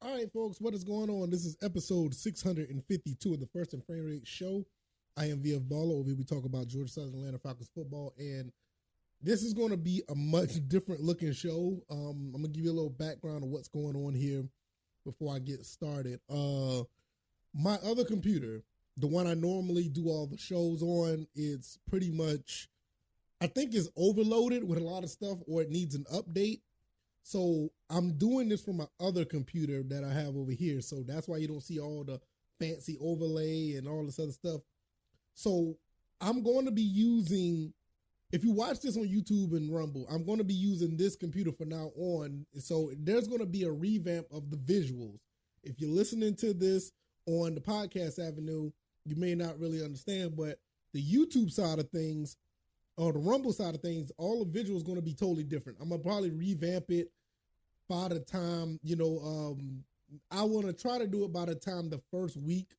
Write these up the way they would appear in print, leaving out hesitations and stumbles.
All right, folks, what is going on? This is episode 652 of the First and Frame Rate Show. I am VF Baller. Over here, we talk about Georgia Southern Atlanta Falcons football, and this is going to be a much different looking show. I'm going to give you a little background of what's going on here before I get started. My other computer, the one I normally do all the shows on, it's pretty much, I think it's overloaded with a lot of stuff, or it needs an update. So I'm doing this from my other computer that I have over here. So that's why you don't see all the fancy overlay and all this other stuff. So I'm going to be using, if you watch this on YouTube and Rumble, I'm going to be using this computer from now on. So there's going to be a revamp of the visuals. If you're listening to this on the podcast avenue, you may not really understand, but the YouTube side of things, or the Rumble side of things, all the visuals going to be totally different. I'm going to probably revamp it by the time, I want to try to do it by the time the first week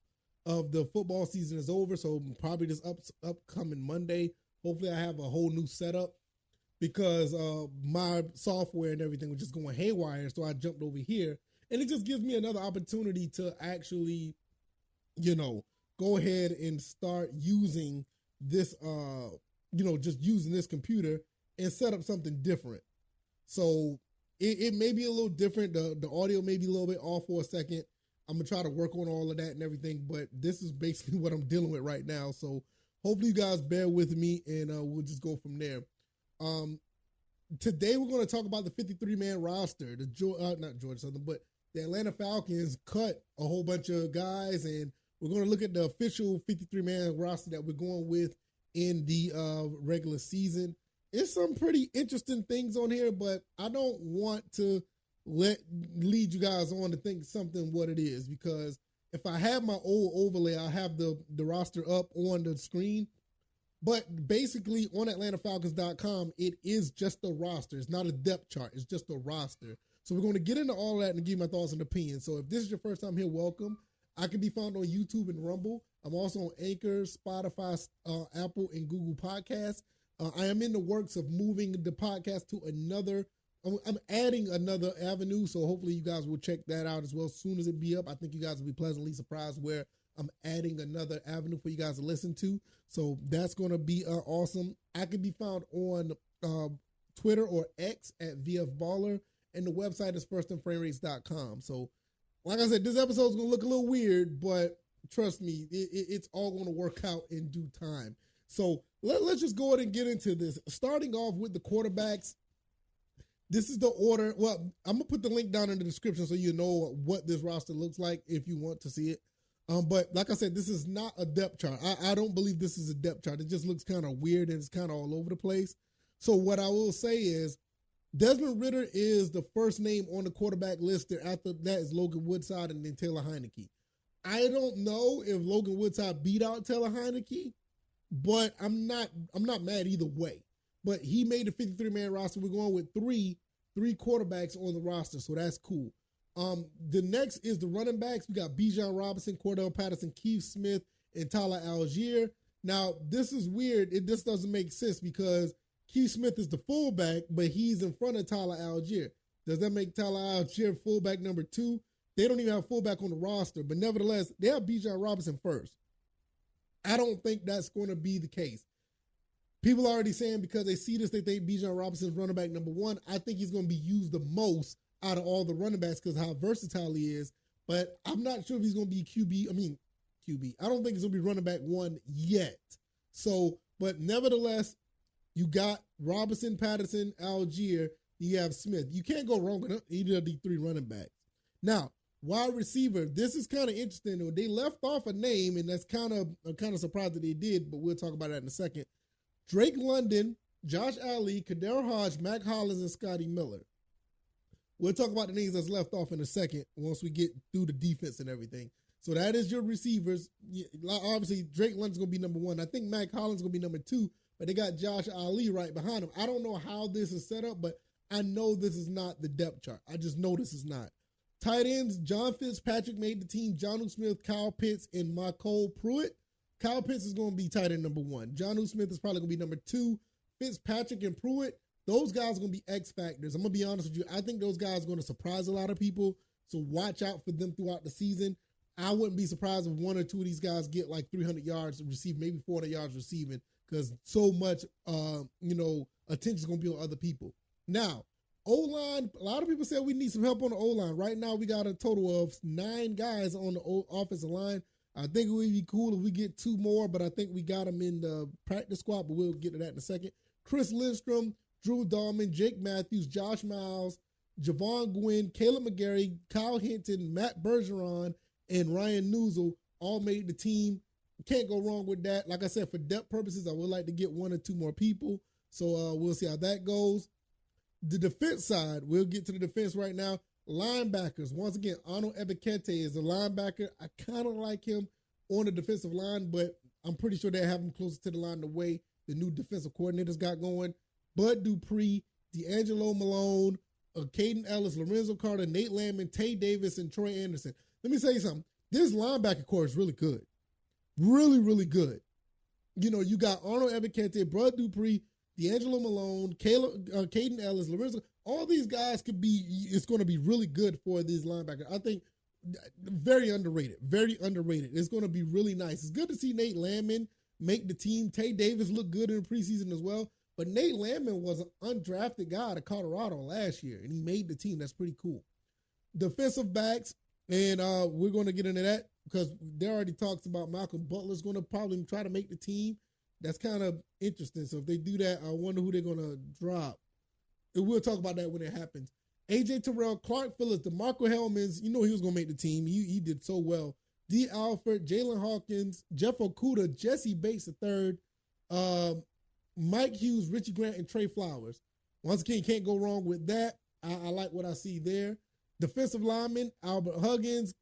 of the football season is over. So probably this upcoming Monday, hopefully I have a whole new setup, because my software and everything was just going haywire. So I jumped over here, and it just gives me another opportunity to actually, go ahead and start using this, just using this computer and set up something different. So it may be a little different. The audio may be a little bit off for a second. I'm going to try to work on all of that and everything, but this is basically what I'm dealing with right now. So hopefully you guys bear with me, and we'll just go from there. Today we're going to talk about the 53-man roster. Not Georgia Southern, but the Atlanta Falcons cut a whole bunch of guys, and we're going to look at the official 53-man roster that we're going with in the regular season. It's some pretty interesting things on here, but I don't want to lead you guys on to think something what it is, because if I have my old overlay, I'll have the roster up on the screen. But basically on AtlantaFalcons.com, it is just a roster. It's not a depth chart. It's just a roster. So we're going to get into all that and give my thoughts and opinions. So if this is your first time here, welcome. I can be found on YouTube and Rumble. I'm also on Anchor, Spotify, Apple, and Google Podcasts. I am in the works of moving the podcast to another. I'm adding another avenue, so hopefully you guys will check that out as well. As soon as it be up, I think you guys will be pleasantly surprised where I'm adding another avenue for you guys to listen to. So that's going to be awesome. I can be found on Twitter or X at VF Baller, and the website is firstandframerates.com. So like I said, this episode is going to look a little weird, but trust me, it's all going to work out in due time. So let's just go ahead and get into this. Starting off with the quarterbacks, this is the order. Well, I'm going to put the link down in the description so you know what this roster looks like if you want to see it. But like I said, this is not a depth chart. I don't believe this is a depth chart. It just looks kind of weird, and it's kind of all over the place. So what I will say is Desmond Ridder is the first name on the quarterback list. After that is Logan Woodside and then Taylor Heineke. I don't know if Logan Woodside beat out Taylor Heineke, but I'm not mad either way. But he made the 53-man roster. We're going with three quarterbacks on the roster, so that's cool. The next is the running backs. We got Bijan Robinson, Cordell Patterson, Keith Smith, and Tyler Algier. Now, this is weird. This doesn't make sense because Keith Smith is the fullback, but he's in front of Tyler Algier. Does that make Tyler Algier fullback number 2? They don't even have fullback on the roster, but nevertheless, they have Bijan Robinson first. I don't think that's going to be the case. People are already saying because they see this, they think Bijan Robinson's running back number 1. I think he's going to be used the most out of all the running backs because how versatile he is. But I'm not sure if he's going to be QB. I don't think he's going to be running back 1 yet. So, but nevertheless, you got Robinson, Patterson, Algier. You have Smith. You can't go wrong with either of these 3 running backs. Now, wide receiver, this is kind of interesting. They left off a name, and that's I'm kind of surprised that they did, but we'll talk about that in a second. Drake London, Josh Ali, Kader Hodge, Mac Hollins, and Scotty Miller. We'll talk about the names that's left off in a second once we get through the defense and everything. So that is your receivers. Obviously, Drake London's going to be number 1. I think Mac Hollins is going to be number 2, but they got Josh Ali right behind him. I don't know how this is set up, but I know this is not the depth chart. I just know this is not. Tight ends, John Fitzpatrick made the team. Jonnu Smith, Kyle Pitts, and Michael Pruitt. Kyle Pitts is going to be tight end number 1. Jonnu Smith is probably going to be number 2. Fitzpatrick and Pruitt, those guys are going to be X factors. I'm going to be honest with you. I think those guys are going to surprise a lot of people. So watch out for them throughout the season. I wouldn't be surprised if one or two of these guys get like 300 yards receiving, maybe 400 yards receiving, because so much, attention is going to be on other people. Now, O-line, a lot of people said we need some help on the O-line. Right now, we got a total of 9 guys on the offensive line. I think it would be cool if we get 2 more, but I think we got them in the practice squad, but we'll get to that in a second. Chris Lindstrom, Drew Dahlman, Jake Matthews, Josh Miles, Javon Gwynn, Caleb McGarry, Kyle Hinton, Matt Bergeron, and Ryan Newsel all made the team. Can't go wrong with that. Like I said, for depth purposes, I would like to get 1 or 2 more people. So we'll see how that goes. The defense side, we'll get to the defense right now. Linebackers, once again, Arnold Ebiketie is a linebacker. I kind of like him on the defensive line, but I'm pretty sure they have him closer to the line the way the new defensive coordinators got going. Bud Dupree, D'Angelo Malone, Caden Ellis, Lorenzo Carter, Nate Landman, Tay Davis, and Troy Anderson. Let me say something. This linebacker core is really good. Really, really good. You got Arnold Ebiketie, Bud Dupree, D'Angelo Malone, Caden Ellis, Lorenzo. All these guys it's going to be really good for these linebackers. I think very underrated. Very underrated. It's going to be really nice. It's good to see Nate Landman make the team. Tay Davis looked good in the preseason as well. But Nate Landman was an undrafted guy to Colorado last year, and he made the team. That's pretty cool. Defensive backs, and we're going to get into that because there already talks about Malcolm Butler's going to probably try to make the team. That's kind of interesting. So if they do that, I wonder who they're going to drop. And we'll talk about that when it happens. A.J. Terrell, Clark Phillips, DeMarco Hellmans, he was going to make the team. He did so well. D. Alford, Jalen Hawkins, Jeff Okuda, Jesse Bates III, Mike Hughes, Richie Grant, and Trey Flowers. Once again, can't go wrong with that. I like what I see there. Defensive linemen, Albert Huggins,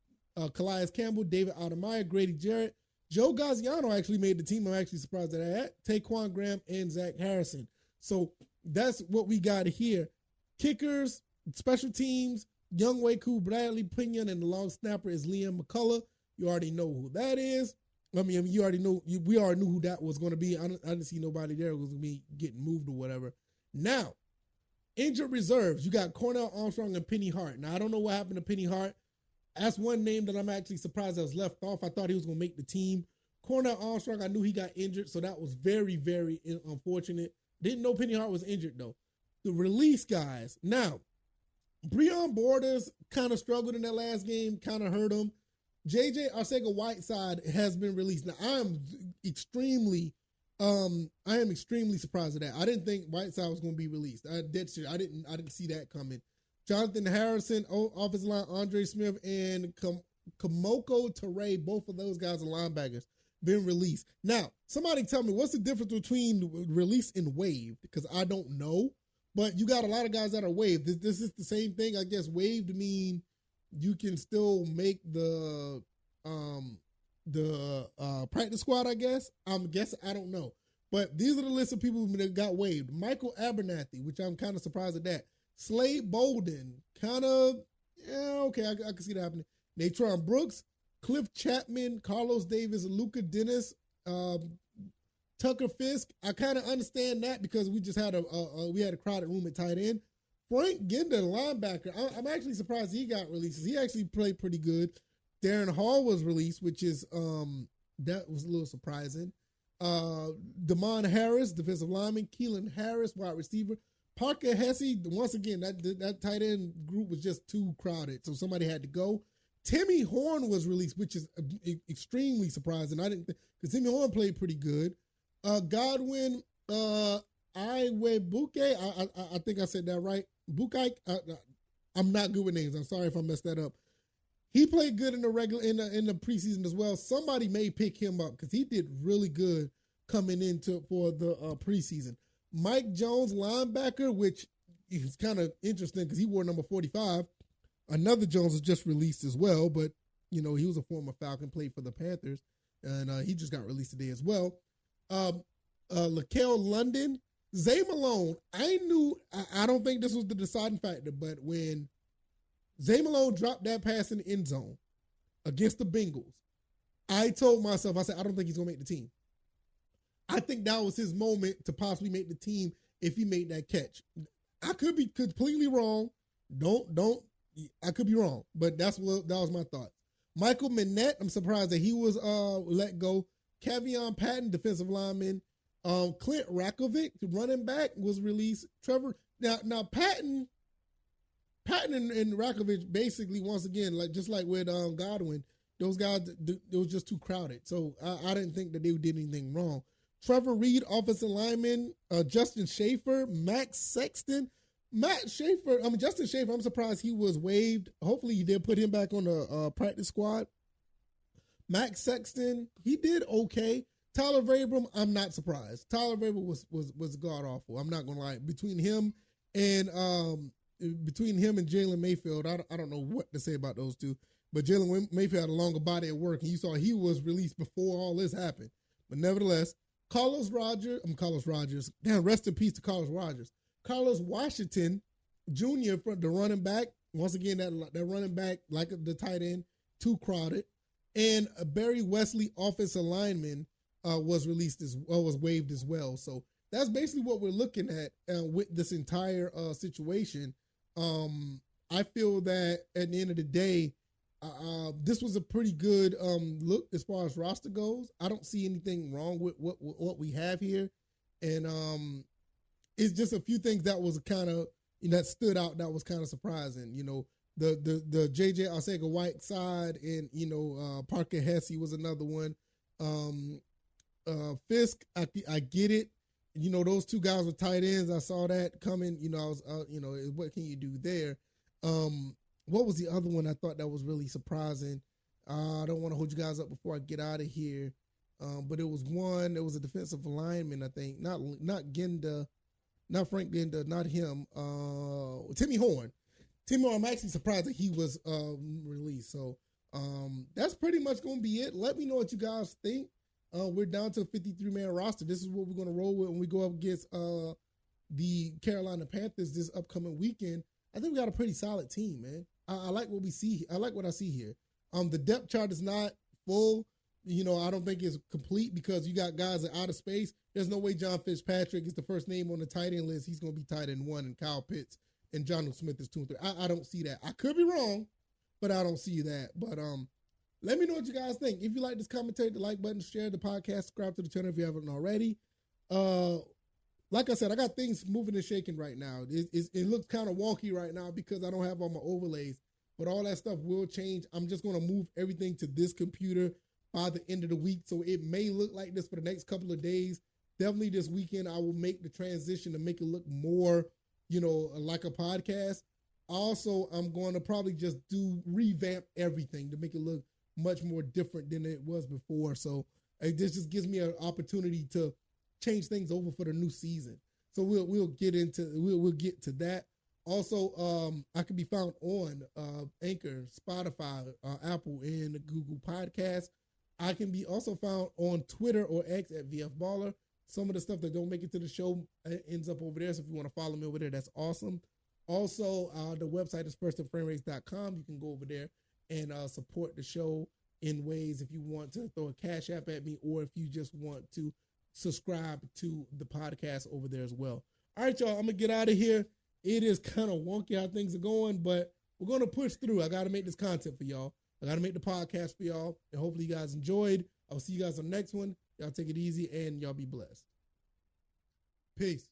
Calais Campbell, David Aldemeyer, Grady Jarrett. Joe Gaziano actually made the team. I'm actually surprised at that. Taquan Graham and Zach Harrison. So that's what we got here. Kickers, special teams, Young Waku, Bradley Pinion, and the long snapper is Liam McCullough. You already know who that is. I mean, you already know. We already knew who that was going to be. I didn't see nobody there who was going to be getting moved or whatever. Now, injured reserves. You got Cornell Armstrong and Penny Hart. Now, I don't know what happened to Penny Hart. That's one name that I'm actually surprised that was left off. I thought he was going to make the team. Cornell Armstrong, I knew he got injured, so that was very, very unfortunate. Didn't know Penny Hart was injured, though. The release guys. Now, Breon Borders kind of struggled in that last game, kind of hurt him. J.J. Arcega-Whiteside has been released. Now, I am extremely surprised at that. I didn't think Whiteside was going to be released. I didn't see that coming. Jonathan Harrison, offensive line, Andre Smith, and Kamoko Ture, both of those guys are linebackers, been released. Now, somebody tell me, what's the difference between released and waived? Because I don't know, but you got a lot of guys that are waived. This is the same thing, I guess. Waived mean you can still make the practice squad, I guess. I'm guessing, I don't know. But these are the list of people that got waived. Michael Abernathy, which I'm kind of surprised at that. Slade Bolden, kind of, okay, I can see that happening. Natron Brooks, Cliff Chapman, Carlos Davis, Luca Dennis, Tucker Fisk. I kind of understand that because we just had a crowded room at tight end. Frank Ginder, linebacker. I'm actually surprised he got released. He actually played pretty good. Darren Hall was released, which is that was a little surprising. Damon Harris, defensive lineman. Keelan Harris, wide receiver. Parker Hesse, once again, that tight end group was just too crowded, so somebody had to go. Timmy Horn was released, which is extremely surprising. I didn't, because Timmy Horn played pretty good. Godwin Iwebuke, I think I said that right. Bukai, I'm not good with names. I'm sorry if I messed that up. He played good in the preseason as well. Somebody may pick him up because he did really good coming into for the preseason. Mike Jones, linebacker, which is kind of interesting because he wore number 45. Another Jones was just released as well, but, he was a former Falcon, played for the Panthers, and he just got released today as well. LaKale London, Zay Malone. I don't think this was the deciding factor, but when Zay Malone dropped that pass in the end zone against the Bengals, I told myself, I said, I don't think he's going to make the team. I think that was his moment to possibly make the team if he made that catch. I could be completely wrong. Don't I could be wrong, but that was my thought. Michael Minette, I'm surprised that he was let go. Kavion Patton, defensive lineman. Clint Rakovic, running back, was released. Trevor, now Patton and Rakovic basically, once again, just like with Godwin, those guys, it was just too crowded. So I didn't think that they did anything wrong. Trevor Reed, offensive lineman. Justin Schaefer, Max Sexton. Justin Schaefer, I'm surprised he was waived. Hopefully he did put him back on the practice squad. Max Sexton, he did okay. Tyler Vrabel, I'm not surprised. Tyler Vrabel was god awful. I'm not gonna lie. Between him and Jalen Mayfield, I don't know what to say about those two. But Jalen Mayfield had a longer body at work, and you saw he was released before all this happened. But nevertheless, Carlos Rogers. Damn, rest in peace to Carlos Rogers. Carlos Washington Jr. for the running back. Once again, that running back, like the tight end, too crowded. And Barry Wesley, offensive lineman, was waived as well. So that's basically what we're looking at with this entire situation. I feel that at the end of the day, this was a pretty good look as far as roster goes. I don't see anything wrong with what we have here, and it's just a few things that was kind of that stood out that was kind of surprising. The JJ Arcega-Whiteside and Parker Hesse was another one. Fisk, I get it. Those two guys were tight ends. I saw that coming. I was what can you do there? What was the other one I thought that was really surprising? I don't want to hold you guys up before I get out of here. But it was a defensive lineman, I think. Not Genda, not Frank Genda, not him. Timmy Horn. I'm actually surprised that he was released. So that's pretty much going to be it. Let me know what you guys think. We're down to a 53-man roster. This is what we're going to roll with when we go up against the Carolina Panthers this upcoming weekend. I think we got a pretty solid team, man. I like what we see. I like what I see here. The depth chart is not full. I don't think it's complete because you got guys that are out of space. There's no way John Fitzpatrick is the first name on the tight end list. He's going to be tight end 1, and Kyle Pitts and Jonnu Smith is 2 and 3. I don't see that. I could be wrong, but I don't see that. But let me know what you guys think. If you like this commentary, the like button, share the podcast, subscribe to the channel if you haven't already. Like I said, I got things moving and shaking right now. It looks kind of wonky right now because I don't have all my overlays, but all that stuff will change. I'm just going to move everything to this computer by the end of the week, so it may look like this for the next couple of days. Definitely this weekend, I will make the transition to make it look more, like a podcast. Also, I'm going to probably just revamp everything to make it look much more different than it was before. So this just gives me an opportunity to change things over for the new season. So we'll get to that. Also, I can be found on Anchor, Spotify, Apple, and Google Podcasts. I can be also found on Twitter or X at VF Baller. Some of the stuff that don't make it to the show ends up over there. So if you want to follow me over there, that's awesome. Also, the website is firstandframerates.com. You can go over there and support the show in ways if you want to throw a cash app at me, or if you just want to subscribe to the podcast over there as well. All right, y'all, I'm going to get out of here. It is kind of wonky how things are going, but we're going to push through. I got to make this content for y'all. I got to make the podcast for y'all, and hopefully you guys enjoyed. I'll see you guys on the next one. Y'all take it easy, and y'all be blessed. Peace.